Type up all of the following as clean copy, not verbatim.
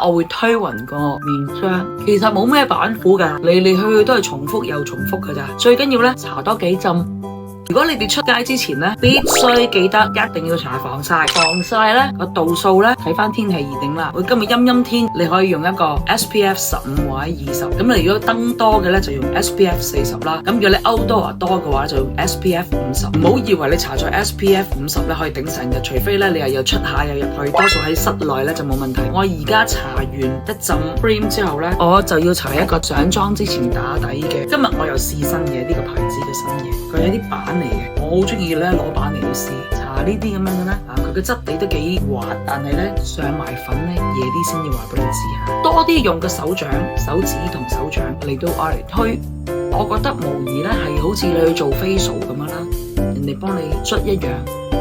我會推勻個面霜，其實冇咩板斧㗎，嚟嚟去去都係重複又重複㗎咋。最緊要咧搽多幾浸。如果你哋出街之前咧，必須記得一定要搽防曬。防曬咧個度數咧睇翻天氣而定啦。今日陰天，你可以用一個 SPF 15或者20。咁你如果燈多嘅咧，就用 SPF 40啦。咁如果你 outdoor 多嘅話，就用 SPF 50。唔好以為你搽咗 SPF 50咧可以頂成日，除非咧你又出下又入去，多數喺室內咧就冇問題。我而家搽完一浸 cream 之後咧，我就要搽一個上妝之前打底嘅。今日我又試新嘢，呢個牌子嘅新嘢，佢有啲板嚟嘅，我好中意咧攞板嚟到試搽呢啲咁樣嘅咧。佢嘅質地都幾滑，但係咧上埋粉咧夜啲先要話俾你知下。多啲用個手掌、手指同手掌嚟到愛嚟推，我覺得無疑咧係好似你去做 facial 咁樣啦，人哋幫你捽一樣。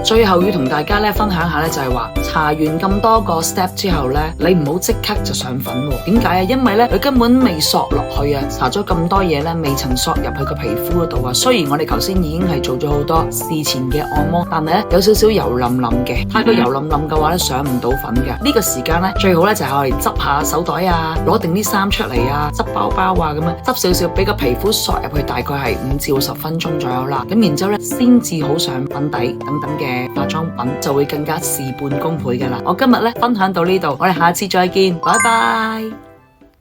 最後要同大家咧分享下咧，就係話搽完咁多個 step 之後咧，你唔好即刻就上粉喎。點解啊？因為咧佢根本未索落去啊，搽咗咁多嘢咧，未曾索入去個皮膚嗰度啊。雖然我哋頭先已經係做咗好多事前嘅按摩，但係咧有少少油淋淋嘅，太過油淋淋嘅話咧上唔到粉嘅。呢個時間咧最好咧就係我哋執下手袋啊，攞定啲衫出嚟啊，執包包啊咁樣，執少少俾個皮膚索入去，大概係5至10分鐘左右啦。咁然之後咧先至好上粉底等等嘅化妝品，就會更加事半功倍㗎喇。我今日咧分享到呢度，我哋下次再見，拜拜。